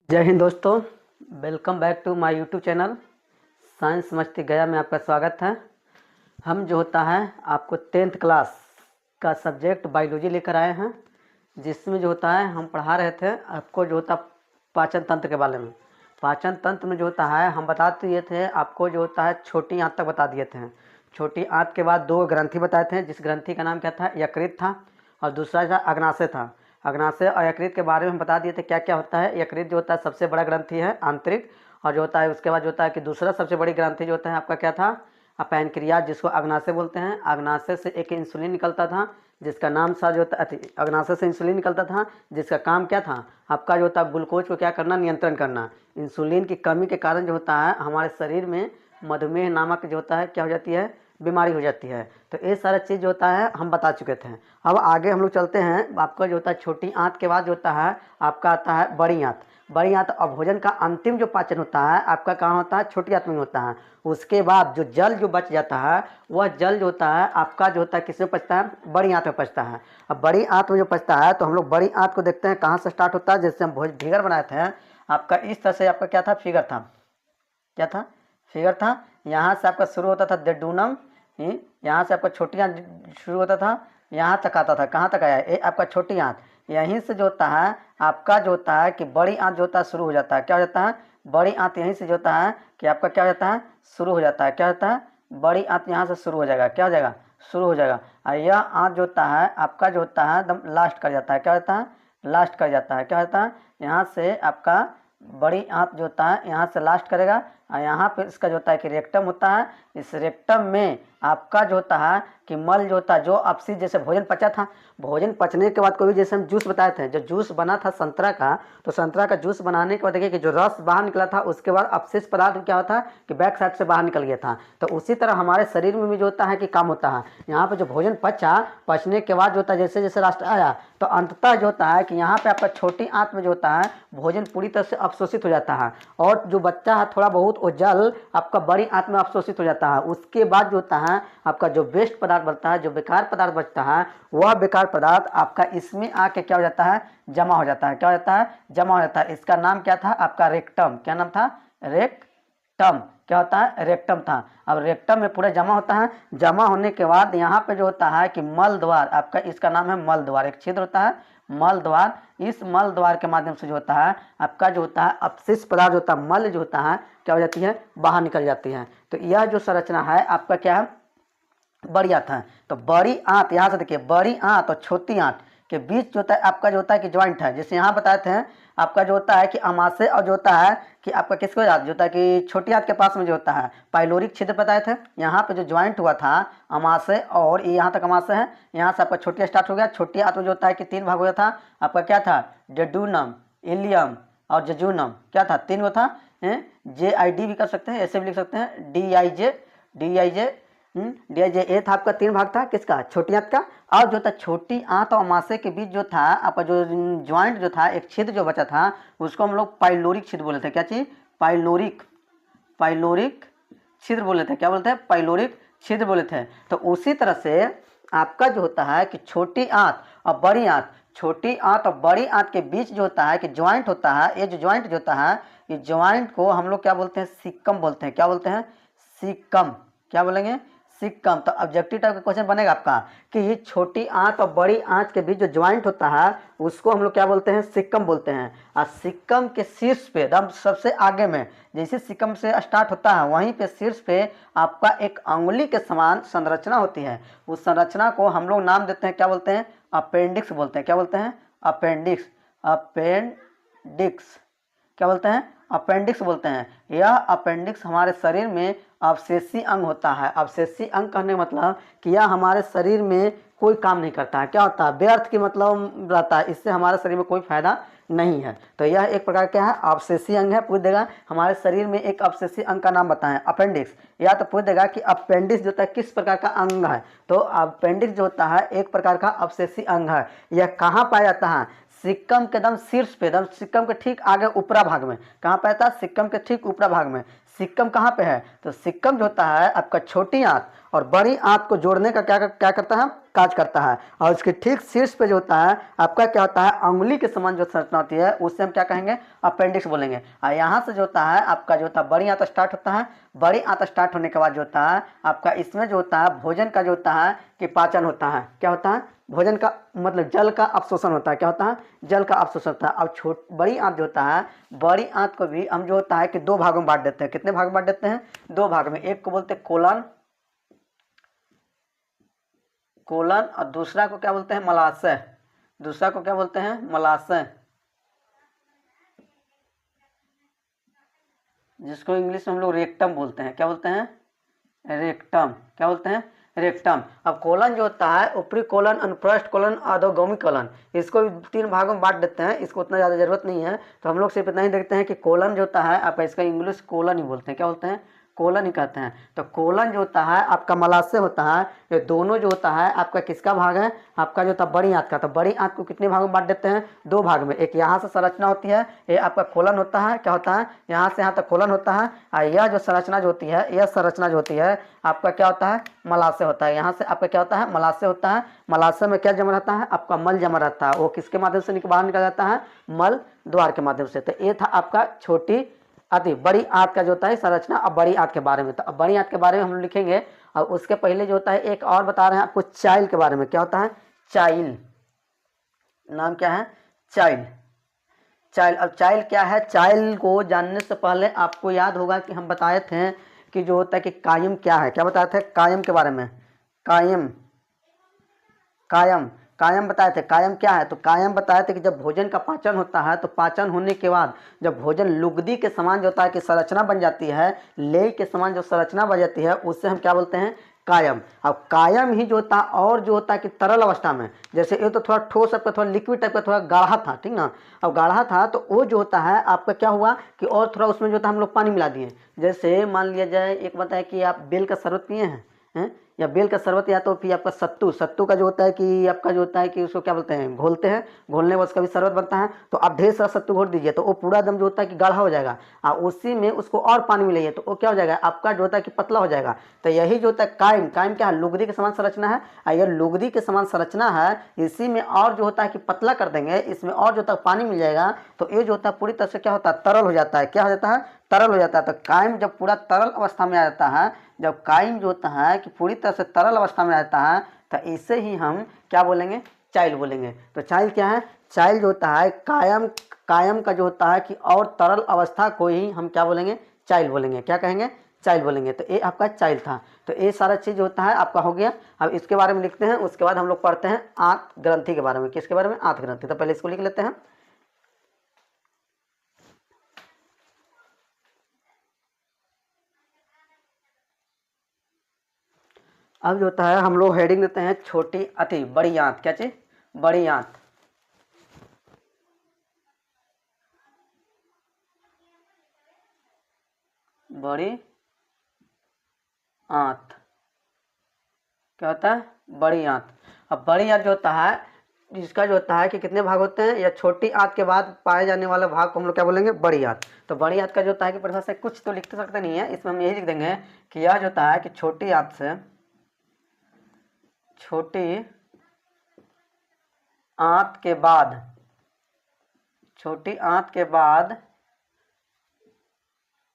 जय हिंद दोस्तों, welcome back to my YouTube channel science मस्ती गया में आपका स्वागत है। हम जो होता है आपको 10th क्लास का सब्जेक्ट बायोलॉजी लेकर आए हैं, जिसमें जो होता है हम पढ़ा रहे थे आपको जो होता पाचन तंत्र के बारे में। पाचन तंत्र में जो होता है हम बता दिए थे आपको जो होता है छोटी आंत तक बता दिए थे। छोटी आंत के बाद दो ग्रंथि बताए थे, जिस ग्रंथि का नाम क्या था, यकृत था, और दूसरा था अग्नाशय था। अग्नाशय और यकृत के बारे में हम बता दिए थे क्या क्या होता है। यकृत जो होता है सबसे बड़ा ग्रंथि है आंतरिक, और जो होता है उसके बाद जो होता है कि दूसरा सबसे बड़ी ग्रंथि जो होता है आपका क्या था, पैनक्रियाज, जिसको अग्नाशय बोलते हैं। अग्नाशय से एक इंसुलिन निकलता था जिसका नाम था जो होता अग्नाशय से इंसुलिन निकलता था जिसका काम क्या था आपका जो होता है ग्लूकोज को क्या करना, नियंत्रण करना। इंसुलिन की कमी के कारण जो होता है हमारे शरीर में मधुमेह नामक जो होता है क्या हो जाती है, बीमारी हो जाती है। तो ये सारा चीज़ जो होता है हम बता चुके थे। अब आगे हम लोग चलते हैं। आपका जो होता है छोटी आंत के बाद जो होता है आपका आता है बड़ी आंत। बड़ी आंत और भोजन का अंतिम जो पाचन होता है आपका कहाँ होता है, छोटी आंत में होता है। उसके बाद जो जल जो बच जाता है वह जल जो होता है आपका जो होता है किसमें पचता है, बड़ी आंत में पचता है। अब बड़ी आंत में जो पचता है तो हम लोग बड़ी आंत को देखते हैं कहाँ से स्टार्ट होता है। जैसे हम भोज फिगर बनाए थे आपका इस तरह से, आपका क्या था, फिगर था, क्या था, फिगर था। यहाँ से आपका शुरू होता था डेडूनम, यहाँ से आपका छोटी आंत शुरू होता था, यहाँ तक आता था। कहाँ तक आया, ये आपका छोटी आंत। यहीं से जो होता है आपका जो होता है कि बड़ी आंत जो होता है शुरू हो जाता है। क्या हो जाता है, बड़ी आंत यहीं से जो होता है कि आपका क्या हो जाता है, शुरू हो जाता है। क्या होता है, बड़ी आंत यहाँ से शुरू हो जाएगा। क्या हो जाएगा, शुरू हो जाएगा। और यह आंत जो होता है आपका जो होता है एकदम लास्ट कर जाता है। क्या होता है, लास्ट कर जाता है। क्या होता है, यहाँ से आपका बड़ी आंत जो होता है यहाँ से लास्ट करेगा, और यहाँ पे इसका जो होता है कि रेक्टम होता है। इस रेक्टम में आपका जो होता है कि मल जो होता है, जो अपशिष्ट, जैसे भोजन पचा था, भोजन पचने के बाद कोई भी, जैसे हम जूस बताए थे, जो जूस बना था संतरा का, तो संतरा का जूस बनाने के बाद देखिए कि जो रस बाहर निकला था उसके बाद अपशिष्ट पदार्थ क्या होता है कि बैक साइड से बाहर निकल गया था। तो उसी तरह हमारे शरीर में भी जो होता है कि काम होता है। यहाँ पे जो भोजन पचा, पचने के बाद जो होता है जैसे जैसे राष्ट्र आया तो अंततः जो होता है कि यहाँ पे आपका छोटी आंत में जो होता है भोजन पूरी तरह से अवशोषित हो जाता है, और जो बच्चा है थोड़ा बहुत वो जल आपका बड़ी आंत में अवशोषित हो जाता है। उसके बाद जो होता है आपका जो वेस्ट पदार्थ बनता है, जो बेकार पदार्थ बचता है, वह बेकार पदार्थ आपका इसमें आके क्या हो जाता है, जमा हो जाता है। क्या हो जाता है, जमा हो जाता है। इसका नाम क्या था आपका, रेक्टम। क्या नाम था, रेक्टम। क्या होता है, रेक्टम था। अब रेक्टम में पूरा जमा होता है। जमा होने के बाद यहाँ पे जो होता है कि मल द्वार, आपका इसका नाम है मल द्वार, एक छिद्र होता है मल द्वार। इस मल द्वार के माध्यम से जो होता है आपका जो होता है अपशिष्ट पदार्थ होता है, मल जो होता है क्या हो जाती है, बाहर निकल जाती है। तो यह जो संरचना है आपका क्या है, बड़ी आंत है। तो बड़ी आंत, यहाँ से देखिए बड़ी आंत और छोटी आंत के बीच जो होता है आपका जो होता है कि ज्वाइंट है। जैसे यहाँ बताए थे आपका जो होता है कि अमाशय, और जो होता है कि आपका किसको याद, जो होता है कि छोटी आंत के पास में जो होता है पाइलोरिक छिद्र बताए थे। यहाँ पे जो ज्वाइंट हुआ था अमाशय, और ये यहाँ तक अमाशय है, यहाँ से आपका छोटी स्टार्ट हो गया। छोटी आंत में जो होता है कि तीन भाग हुआ था आपका, क्या था, डेडूनम, इलियम और जजूनम। क्या था, तीन वो था। JID भी कर सकते हैं, ऐसे भी लिख सकते हैं, DIJ ए था आपका, तीन भाग था किसका, छोटी आंत का। और जो था छोटी आंत और अमाशय के बीच जो था आपका जो ज्वाइंट जो था, एक छिद्र जो बचा था, उसको हम लोग पाइलोरिक छिद्र बोले थे। क्या चीज, पाइलोरिक, पाइलोरिक छिद्र बोले थे। क्या बोलते हैं, पाइलोरिक छिद्र बोले थे। तो उसी तरह से आपका जो होता है कि छोटी आंत और बड़ी आंत, छोटी आंत और बड़ी आंत के बीच जो होता है कि ज्वाइंट होता है, ये जो ज्वाइंट जो होता है, ये ज्वाइंट को हम लोग क्या बोलते हैं, सिक्कम बोलते हैं। क्या बोलते हैं, सिक्कम। क्या बोलेंगे, सिक्कम। तो ऑब्जेक्टिव टाइप का क्वेश्चन बनेगा आपका कि ये छोटी आंत और बड़ी आंत के बीच जो ज्वाइंट होता है उसको हम लोग क्या बोलते हैं, सिक्कम बोलते हैं। और सिक्कम के शीर्ष पे एकदम सबसे आगे में, जैसे सिक्कम से स्टार्ट होता है वहीं पे शीर्ष पे आपका एक अंगुली के समान संरचना होती है। उस संरचना को हम लोग नाम देते हैं, क्या बोलते हैं, अपेंडिक्स बोलते हैं। क्या बोलते हैं, अपेंडिक्स, अपेंडिक्स। क्या बोलते हैं, अपेंडिक्स बोलते हैं। यह अपेंडिक्स हमारे शरीर में अवशेषी अंग होता है। अवशेषी अंग कहने का मतलब कि यह हमारे शरीर में कोई काम नहीं करता है। क्या होता है, व्यर्थ की मतलब रहता है, इससे हमारे शरीर में कोई फायदा नहीं है। तो यह एक प्रकार क्या है, अवशेषी अंग है। पूछ देगा हमारे शरीर में एक अवशेषी अंग का नाम बताएं, अपेंडिक्स। या तो पूछ देगा कि अपेंडिक्स जो होता है किस प्रकार का अंग है, तो अपेंडिक्स जो होता है एक प्रकार का अवशेषी अंग है। यह कहाँ पाया जाता है, सिक्कम के एकदम शीर्ष पे, एकदम सिक्कम के ठीक आगे ऊपरा भाग में। कहाँ पाया था, सिक्कम के ठीक ऊपरा भाग में। सिक्कम कहाँ पे है, तो सिक्कम जो होता है आपका छोटी आंत और बड़ी आंत को जोड़ने का क्या करता है, काज करता है। और उसके ठीक शीर्ष पे जो होता है आपका क्या होता है, अंगुली के समान जो संरचना होती है उससे हम क्या कहेंगे, अपेंडिक्स बोलेंगे। और यहाँ से जो होता है आपका जो होता है बड़ी आंत स्टार्ट होता है। बड़ी आंत स्टार्ट होने के बाद जो होता है आपका इसमें जो होता है भोजन का जो होता है कि पाचन होता है। क्या होता है, भोजन का मतलब जल का अवशोषण होता है। क्या होता है, जल का अवशोषण होता है। अब बड़ी आंत जो होता है, बड़ी आंत को भी हम जो होता है कि दो भागों में बांट देते हैं। कितने भाग में बांट देते हैं, दो भाग में। एक को बोलते हैं कोलन, कोलन, और दूसरा को क्या बोलते हैं, मलाशय। दूसरा को क्या बोलते हैं, मलाशय, जिसको इंग्लिश में हम लोग रेक्टम बोलते हैं। क्या बोलते हैं, रेक्टम। क्या बोलते हैं, रेक्टम। अब कोलन जो होता है, ऊपरी कोलन, अनुप्रस्थ कोलन, अधोगामी कोलन, इसको भी तीन भागों में बांट देते हैं। इसको उतना ज़्यादा जरूरत नहीं है, तो हम लोग सिर्फ इतना ही देखते हैं कि कोलन जो होता है आप इसका इंग्लिश कोलन ही बोलते हैं। क्या बोलते हैं, कोलन ही कहते हैं। तो कोलन जो होता है आपका मलाशय होता है। ये दोनों जो होता है आपका किसका भाग है, आपका जो होता है बड़ी आंत का। तो बड़ी आंत को कितने भागों में बांट देते हैं, दो भाग में। एक यहाँ से संरचना होती है, ये आपका कोलन होता है। क्या होता है, यहाँ से यहाँ तक कोलन होता है। और यह जो संरचना जो होती है, यह संरचना जो होती है आपका क्या होता है, मलाशय होता है। यहाँ से आपका क्या होता है, मलाशय होता है। मलाशय में क्या जमा रहता है, आपका मल जमा रहता है। वो किसके माध्यम से बाहर निकल जाता है, मल द्वार के माध्यम से। तो ये था आपका छोटी आती बड़ी आंत का जो होता है संरचना। अब बड़ी आंत के बारे में, तो अब बड़ी आंत के बारे में हम लिखेंगे। और उसके पहले जो होता है एक और बता रहे हैं आपको चाइल के बारे में। क्या होता है, चाइल, नाम क्या है, चाइल। चाइल, अब चाइल क्या है, चाइल को जानने से पहले आपको याद होगा कि हम बताए थे कि जो होता है कि कायम क्या है। क्या बताए थे, कायम के बारे में। कायम, कायम, कायम बताए थे। कायम क्या है, तो कायम बताए थे कि जब भोजन का पाचन होता है, तो पाचन होने के बाद जब भोजन लुगदी के समान जो होता है कि संरचना बन जाती है, ले के समान जो संरचना बन जाती है, उससे हम क्या बोलते हैं, कायम। अब कायम ही जो होता है और जो होता है कि तरल अवस्था में, जैसे ये तो थोड़ा ठोस टाइप का, थोड़ा लिक्विड टाइप का, थोड़ा गाढ़ा था, ठीक ना। अब गाढ़ा था तो वो जो होता है आपका क्या हुआ कि और थोड़ा उसमें जो होता है हम लोग पानी मिला दिए। जैसे मान लिया जाए, एक बताए कि आप बेल का शरबत पिए हैं, या बेल का शरबत, या तो फिर आपका सत्तू। सत्तू का जो होता है कि आपका जो होता है कि उसको क्या बोलते हैं, घोलते हैं, घोलने के बाद उसका भी शरबत बनता है। तो आप ढेर सारा सत्तू घोल दीजिए तो वो पूरा दम जो होता है कि गाढ़ा हो जाएगा। और उसी में उसको और पानी मिलाइए तो वो क्या हो जाएगा, आपका जो होता है कि पतला हो जाएगा। तो यही जो होता है कायम, कायम क्या है, लुगदी के समान संरचना है। और यह लुगदी के समान संरचना है, इसी में और जो होता है कि पतला कर देंगे, इसमें और जो होता है पानी मिल जाएगा, तो ये जो होता है पूरी तरह से क्या होता है, तरल हो जाता है। क्या हो जाता है, तरल हो जाता है। तो कायम जब पूरा तरल अवस्था में आ जाता है, जब कायम जो होता है कि पूरी तरह से तरल अवस्था में रहता है, तो इसे ही हम क्या बोलेंगे, चाइल बोलेंगे। तो चाइल क्या है, चाइल जो होता है कायम, कायम का जो होता है कि और तरल अवस्था को ही हम क्या बोलेंगे, चाइल बोलेंगे। क्या कहेंगे, चाइल बोलेंगे। तो ये आपका चाइल था। तो ये सारा चीज़ होता है आपका हो गया। अब इसके बारे में लिखते हैं, उसके बाद हम लोग पढ़ते हैं आंत ग्रंथि के बारे में। किसके बारे में, आंत ग्रंथि। तो पहले इसको लिख लेते हैं। अब जो होता है हम लोग हेडिंग देते हैं छोटी अति बड़ी आंत। क्या चीज, बड़ी आंत। बड़ी आंत क्या होता है, बड़ी आंत। अब बड़ी आंत जो होता है, जिसका जो होता है कि कितने भाग होते हैं, या छोटी आंत के बाद पाए जाने वाले भाग को हम लोग क्या बोलेंगे, बड़ी आंत। तो बड़ी आंत का जो होता है कि परिभाषा से कुछ तो लिख सकते नहीं है, इसमें हम यही लिख देंगे कि यह जो होता है कि छोटी आंत से, छोटी आंत के बाद, छोटी आंत के बाद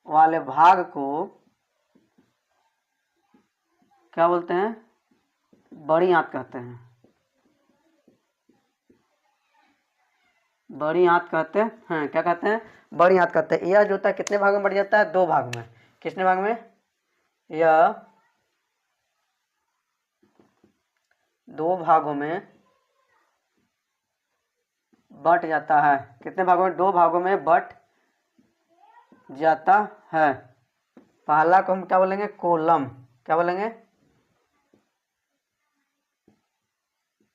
वाले भाग को क्या बोलते हैं, बड़ी आंत कहते हैं। बड़ी आंत कहते हैं, क्या कहते हैं, बड़ी आंत कहते हैं। यह जो होता है कितने भाग में बढ़ जाता है, दो भाग में। कितने भाग में, यह दो भागों में बट जाता है। कितने भागों में, दो भागों में बट जाता है। पहला को हम क्या बोलेंगे, कोलम। क्या बोलेंगे,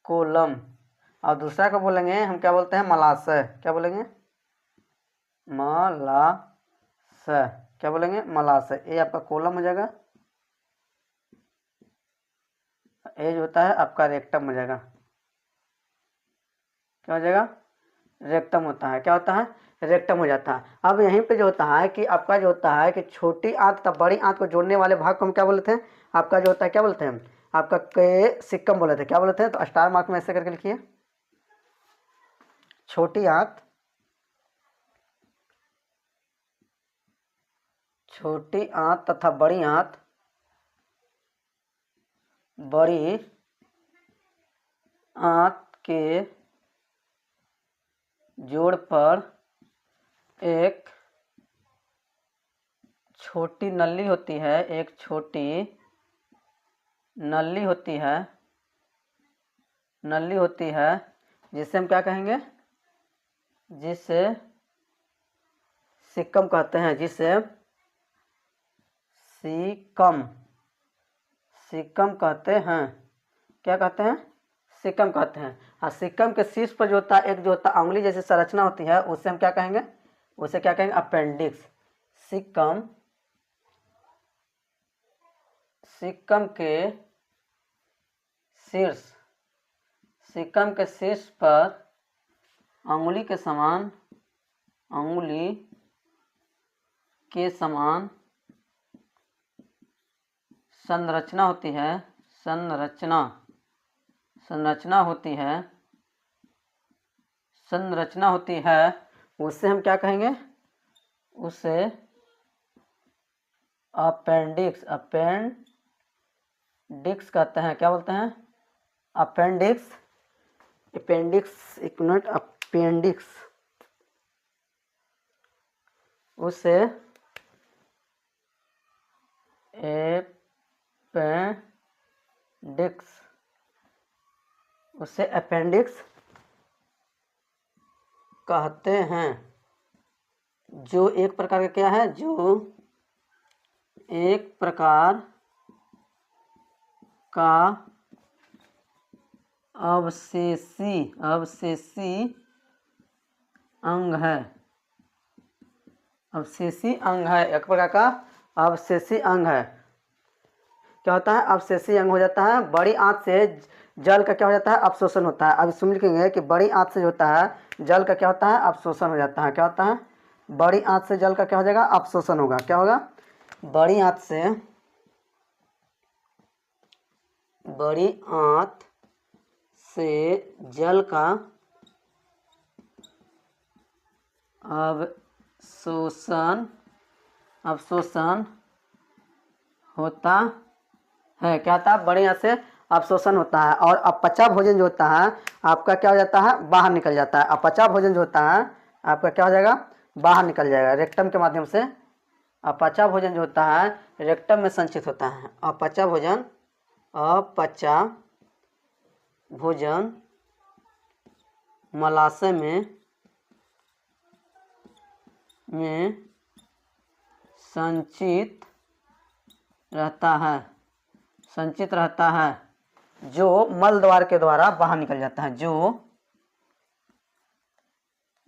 कोलम। और दूसरा को बोलेंगे हम क्या बोलते हैं, मलाशय। क्या बोलेंगे, मलाशय। क्या बोलेंगे, मलाशय। ये आपका कोलम हो जाएगा, ये जो होता है आपका रेक्टम हो जाएगा। क्या हो जाएगा, रेक्टम होता है। क्या होता है? रेक्टम हो जाता है। अब यहीं पे जो होता है कि आपका जो होता है कि छोटी आंत तथा बड़ी आंत को जोड़ने वाले भाग को हम क्या बोलते हैं? आपका जो होता है क्या बोलते हैं? आपका के सिक्कम बोले थे। क्या बोलते हैं? तो स्टार मार्क में ऐसे करके लिखिए, छोटी आंत, छोटी आंत तथा बड़ी आंत, बड़ी आंत के जोड़ पर एक छोटी नली होती है, एक छोटी नली होती है, नली होती है, जिसे हम क्या कहेंगे? जिसे सिक्कम कहते हैं, जिसे सिक्कम, सिक्कम कहते हैं। क्या कहते हैं? सिक्कम कहते हैं। हाँ, सिक्कम के शीर्ष पर जो होता है एक जो होता है उंगली जैसी संरचना होती है, उसे हम क्या कहेंगे? उसे क्या कहेंगे? अपेंडिक्स। सिक्कम, सिक्कम के शीर्ष, सिक्कम के शीर्ष पर अंगुली के समान, अंगुली के समान संरचना होती है, संरचना, संरचना होती है, संरचना होती है, उससे हम क्या कहेंगे? उसे अपेंडिक्स, अपेंडिक्स कहते हैं। क्या बोलते हैं? अपेंडिक्स, अपेंडिक्स, एक मिनट, अपेंडिक्स, उसे अपेंडिक्स, उसे अपेंडिक्स कहते हैं। जो एक प्रकार का क्या है? जो एक प्रकार का अवशेषी, अवशेषी अंग है, अवशेषी अंग है, एक प्रकार का अवशेषी अंग है। क्या होता है? अवशेषी अंग हो जाता है। बड़ी आंत से जल का क्या हो जाता है? अवशोषण होता है। अब इसमें लिखेंगे कि बड़ी आंत से जो होता है जल का क्या होता है? अवशोषण हो जाता है। क्या होता है? बड़ी आंत से जल का क्या हो जाएगा? अवशोषण होगा। क्या होगा? बड़ी आंत से, बड़ी आंत से जल का अवशोषण, अवशोषण होता है। क्या होता है? बड़ी आंत से अवशोषण होता है। और अपचा भोजन जो होता है आपका क्या हो जाता है? बाहर निकल जाता है। अपचा भोजन जो होता है आपका क्या हो जाएगा? बाहर निकल जाएगा रेक्टम के माध्यम से। अपचा भोजन जो होता है रेक्टम में संचित होता है। अपचा भोजन, अपचा भोजन मलाशय में संचित रहता है, संचित रहता है, जो मल द्वार के द्वारा बाहर निकल जाता है, जो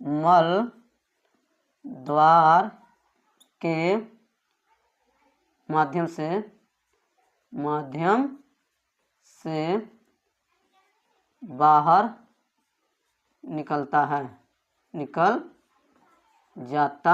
मल द्वार के माध्यम से, माध्यम से बाहर निकलता है, निकल जाता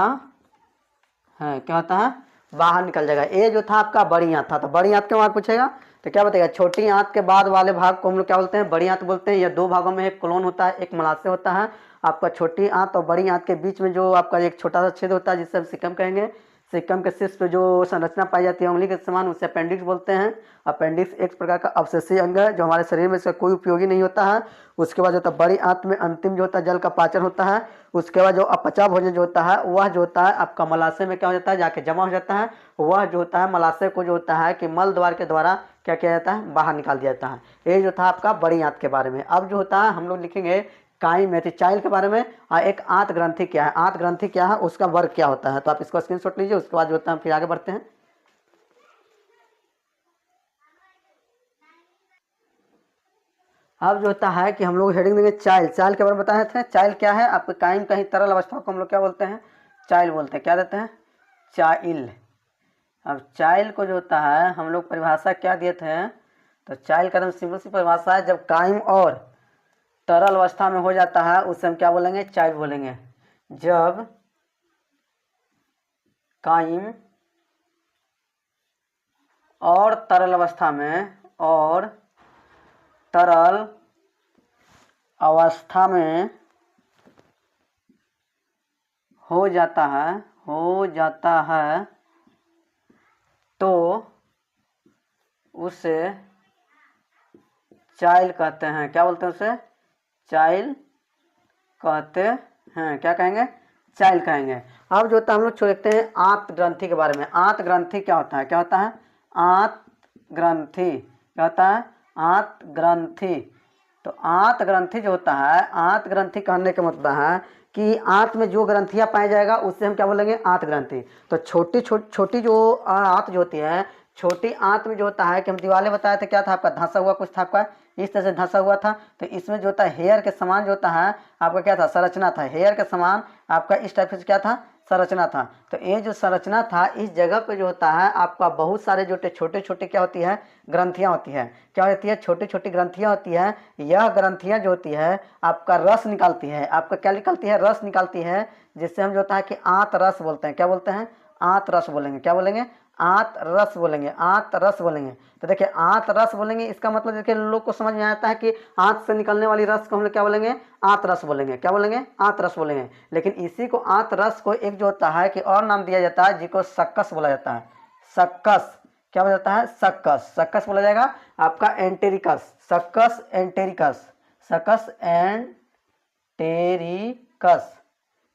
है। क्या होता है? बाहर निकल जाएगा। ये जो था आपका बड़ी आंत था, तो बड़ी आंत के मार्क पूछेगा तो क्या बताएगा? छोटी आंत के बाद वाले भाग को हम लोग क्या बोलते हैं? बड़ी आंत बोलते हैं। यह दो भागों में एक कोलोन होता है, एक मलाशय होता है। आपका छोटी आंत और बड़ी आंत के बीच में जो आपका एक छोटा सा छेद होता है जिससे हम सिक्कम कहेंगे। सिक्कम के शीर्ष पे जो संरचना पाई जाती है उंगली के समान, उसे अपेंडिक्स बोलते हैं। अपेंडिक्स एक प्रकार का अवशेषी अंग है जो हमारे शरीर में इसका कोई उपयोगी नहीं होता है। उसके बाद जो होता है बड़ी आंत में अंतिम जो होता है जल का पाचन होता है। उसके बाद जो अपचा भोजन जो होता है वह जो होता है आपका मलाशय में क्या हो जाता है? जाके जमा हो जाता है। वह जो होता है मलाशय को जो होता है कि मल द्वार के द्वारा क्या किया जाता है? बाहर निकाल दिया जाता है। ये जो था आपका बड़ी आंत के बारे में। अब जो होता है हम लोग लिखेंगे काइमेथिचाइल के बारे में। एक आंत ग्रंथि क्या है? आंत ग्रंथि क्या है? उसका वर्ग क्या होता है? तो आप इसको स्क्रीनशॉट लीजिए। उसके बाद जो होता है हम फिर आगे बढ़ते हैं। अब जो होता है कि हम लोग हेडिंग देंगे चाइल। चाइल के बारे में बताए थे। चाइल क्या है? आपके काइम कहीं तरल अवस्था को हम लोग क्या बोलते हैं? चाइल बोलते हैं। क्या देते हैं? चाइल। अब चाइल को जो होता है हम लोग परिभाषा क्या दिए थे? तो चाइल का एकदम सिंपल सी परिभाषा है, जब काइम और तरल अवस्था में हो जाता है उससे हम क्या बोलेंगे, चाइल्ड बोलेंगे। जब कायम और तरल अवस्था में हो जाता है तो उसे चाइल्ड कहते हैं। क्या बोलते हैं उसे, चाइल्ड कहते हैं। क्या कहेंगे, चाइल्ड कहेंगे। अब जो होता है हम लोग देखते हैं आंत ग्रंथि के बारे में। आंत ग्रंथि क्या होता है, क्या होता है, आंत ग्रंथि क्या होता है, आंत ग्रंथि। तो आंत ग्रंथि जो होता है, आंत ग्रंथि कहने का मतलब है कि आंत में जो ग्रंथियां पाया जाएगा उससे हम क्या बोलेंगे, आंत ग्रंथि। तो छोटी जो आंत जो होती है, छोटी आंत में जो होता है कि हम दीवारें बताए थे, क्या था आपका, धंसा हुआ कुछ था आपका, इस तरह से धंसा हुआ था। तो इसमें जो होता है हेयर के समान जो होता है आपका क्या था, संरचना था। हेयर के समान आपका इस टाइप से क्या था, संरचना था। तो ये जो संरचना था, इस जगह पे जो होता है आपका बहुत सारे जो छोटे छोटे क्या होती है, ग्रंथियां होती है। क्या होती है, छोटी छोटी ग्रंथियां होती है। यह ग्रंथियां जो होती है आपका रस निकालती है। आपका क्या निकालती है, रस निकालती है, जिससे हम जो होता है कि आंत रस बोलते हैं। क्या बोलते हैं, आंत रस बोलेंगे। क्या बोलेंगे, आंत रस बोलेंगे, आंत रस बोलेंगे। तो देखिए आंत रस बोलेंगे, इसका मतलब देखिए लोग को समझ में आता है कि आंत से निकलने वाली रस को हम लोग क्या बोलेंगे, आंत रस बोलेंगे। क्या बोलेंगे, आंत रस बोलेंगे। लेकिन इसी को आंत रस को एक जो होता है कि और नाम दिया जाता है, जिसको सक्कस बोला जाता है। सक्कस, क्या बोला जाता है, सक्कस। सक्कस बोला जाएगा आपका entericus, succus entericus, succus entericus.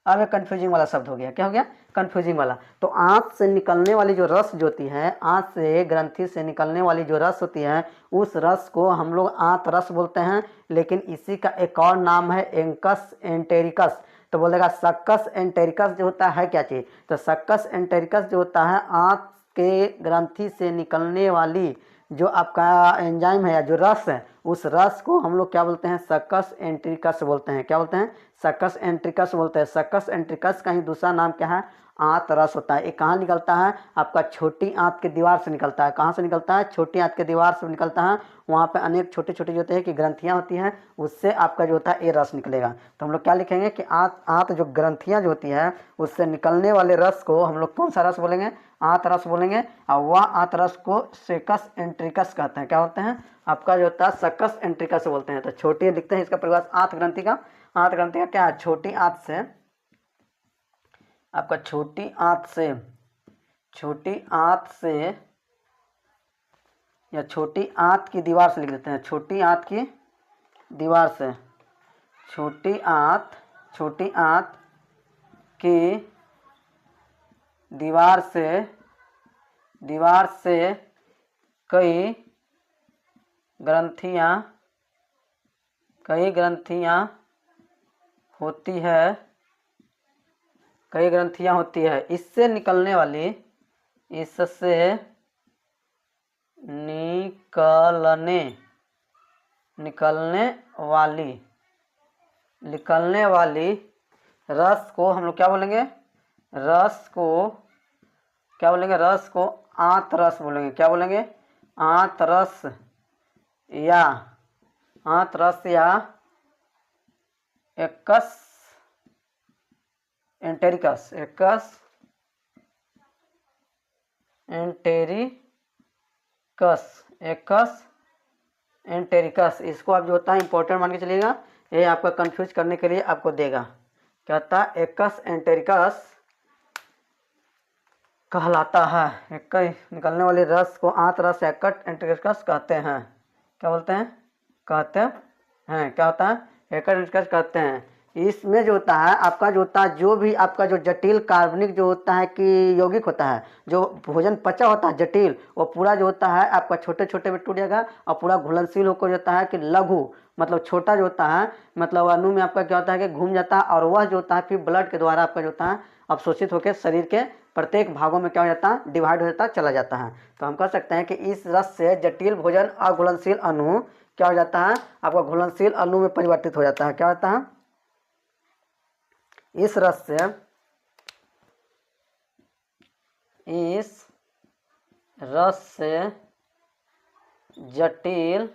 अब एक कंफ्यूजिंग वाला शब्द हो गया, क्या हो गया, कंफ्यूजिंग वाला। तो आंत से निकलने वाली जो रस जो होती है, आंत से ग्रंथि से निकलने वाली जो रस होती है, उस रस को हम लोग आंत रस बोलते हैं। लेकिन इसी का एक और नाम है एंकस एंटेरिकस। तो बोलेगा सक्कस एंटेरिकस जो होता है क्या चीज़, तो सक्कस एंटेरिकस जो होता है आंत के ग्रंथि से निकलने वाली जो आपका एंजाइम है या जो रस है, उस रस को हम लोग क्या बोलते हैं, सक्कस एंट्रिकस बोलते हैं। क्या बोलते हैं, सक्कस एंट्रिकस बोलते हैं। सक्कस एंट्रिकस का ही दूसरा नाम क्या है, आंत रस होता है। ये कहाँ निकलता है, आपका छोटी आंत के दीवार से निकलता है। कहाँ से निकलता है, छोटी आंत के दीवार से निकलता है। वहाँ पे अनेक छोटे छोटे जो होते हैं कि ग्रंथियाँ होती हैं, उससे आपका जो होता है ये रस निकलेगा। तो हम लोग क्या लिखेंगे कि आंत जो ग्रंथियाँ जो होती है उससे निकलने वाले रस को हम लोग कौन सा रस बोलेंगे, आंत रस बोलेंगे। और वह आंत रस को सेकस एंट्रिकस कहते हैं। क्या बोलते हैं, आपका जो होता है सक्कस एंट्रिकस बोलते हैं। तो छोटी लिखते हैं इसका परिभाषा आंत ग्रंथि का। आंत ग्रंथि का क्या है, छोटी आंत से आपका, छोटी आंत से या छोटी आंत की दीवार से लिख देते हैं, छोटी आंत की दीवार से, छोटी आंत की दीवार से कई ग्रंथियाँ होती है। इससे निकलने वाली रस को हम लोग क्या बोलेंगे, रस को आंत रस बोलेंगे। क्या बोलेंगे, आंत रस या एक्कस एंटेरिकस। इसको आप जो होता है इंपॉर्टेंट मान के चलिएगा, ये आपका कंफ्यूज करने के लिए आपको देगा। क्या होता है, एक्कस एंटेरिकस कहलाता है। एक निकलने वाली रस को आंत रस या एक्कस एंटेरिकस कहते हैं। क्या बोलते हैं, कहते हैं। क्या होता है, एक्कस एंटेरिकस कहते हैं। इसमें जो होता है आपका जो होता है, जो भी आपका जो जटिल कार्बनिक जो होता है कि यौगिक होता है, जो भोजन पचा होता है जटिल, वो पूरा जो होता है आपका छोटे छोटे में टूट जाएगा और पूरा घुलनशील होकर जो होता है कि लघु मतलब छोटा जो होता है, मतलब अणु में आपका क्या होता है कि घूम जाता है। और वह जो होता है फिर ब्लड के द्वारा आपका जो होता है अवशोषित होकर शरीर के प्रत्येक भागों में क्या हो जाता है, डिवाइड हो जाता है, चला जाता है। तो हम कह सकते हैं कि इस रस से जटिल भोजन अघुलनशील अणु क्या हो जाता है, आपका घुलनशील अणु में परिवर्तित हो जाता है। क्या होता है, इस रस से जटिल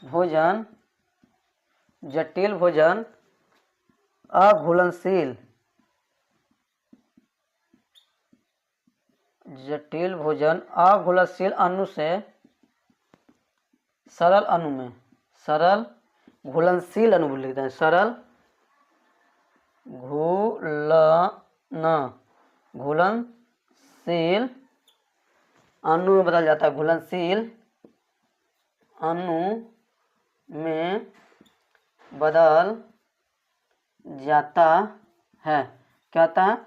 भोजन जटिल भोजन अघुलनशील, जटिल भोजन अघुलनशील अणु से सरल अणु में, सरल घुलनशील अणु लिखते हैं, सरल घुलनशील अणु में बदल जाता है, घुलनशील अणु में बदल जाता है। क्या होता है?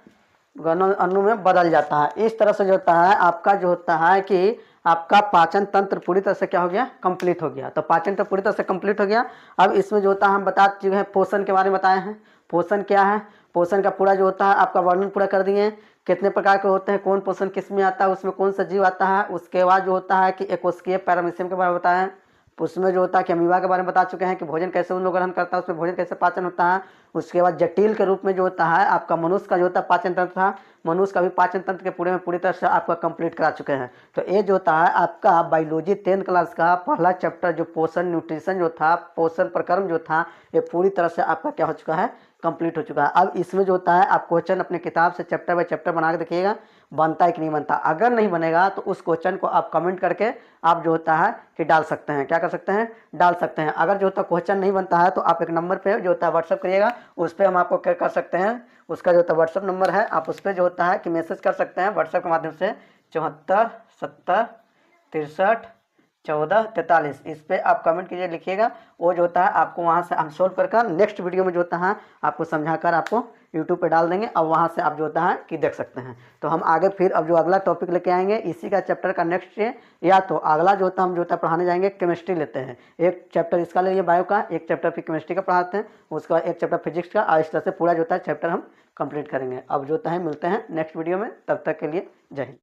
अणु में बदल जाता है। इस तरह से जो होता है आपका जो होता है कि आपका पाचन तंत्र पूरी तरह से क्या हो गया? कंप्लीट हो गया। तो पाचन तंत्र पूरी तरह से कंप्लीट हो गया। अब इसमें जो होता है हम बता चुके हैं, पोषण के बारे में बताए हैं। पोषण क्या है? पोषण का पूरा जो होता है आपका वर्णन पूरा कर दिए, कितने प्रकार के होते हैं, कौन पोषण किस में आता है, उसमें कौन सा जीव आता है। उसके बाद जो होता है कि एकोस्किया पैरामीशियम के बारे में बताया है। उसमें जो होता है कि अमीबा के बारे में बता चुके हैं कि भोजन कैसे उन लोग ग्रहण करता है, उसमें भोजन कैसे पाचन होता है। उसके बाद जटिल के रूप में जो होता है आपका मनुष्य का जो होता है पाचन तंत्र था, मनुष्य का भी पाचन तंत्र के पूरी तरह से आपका कंप्लीट करा चुके हैं। तो ये जो होता है आपका बायोलॉजी 10th क्लास का पहला चैप्टर जो पोषण न्यूट्रिशन जो था, पोषण प्रकरण जो था, ये पूरी तरह से आपका क्या हो चुका है? कंप्लीट हो चुका है। अब इसमें जो होता है आप क्वेश्चन अपने किताब से चैप्टर बाय चैप्टर बना के देखिएगा, बनता है कि नहीं बनता। अगर नहीं बनेगा तो उस क्वेश्चन को आप कमेंट करके आप जो होता है कि डाल सकते हैं। क्या कर सकते हैं? डाल सकते हैं। अगर जो होता है क्वेश्चन नहीं बनता है तो आप एक नंबर पे जो होता है व्हाट्सअप करिएगा, उस पर हम आपको क्या कर सकते हैं, उसका जो होता है व्हाट्सअप नंबर है, आप उस पर जो होता है कि मैसेज कर सकते हैं व्हाट्सअप के माध्यम से 74 70 63 14 43। इस पर आप कमेंट कीजिए, लिखिएगा। वो जो होता है आपको वहाँ से हम सोल्व कर नेक्स्ट वीडियो में जो होता है आपको समझाकर आपको यूट्यूब पे डाल देंगे। अब वहाँ से आप जो होता है कि देख सकते हैं। तो हम आगे फिर अब जो अगला टॉपिक लेके आएंगे इसी का चैप्टर का नेक्स्ट है, या तो अगला जो होता है हम जो होता है पढ़ाने जाएंगे केमिस्ट्री लेते हैं। एक चैप्टर इसका ले लिया बायो का, एक चैप्टर फिर केमिस्ट्री का पढ़ाते हैं, उसके बाद एक चैप्टर फिजिक्स का, और इस तरह से पूरा जो होता है चैप्टर हम कंप्लीट करेंगे। अब जो होता है मिलते हैं नेक्स्ट वीडियो में, तब तक के लिए जय हिंद।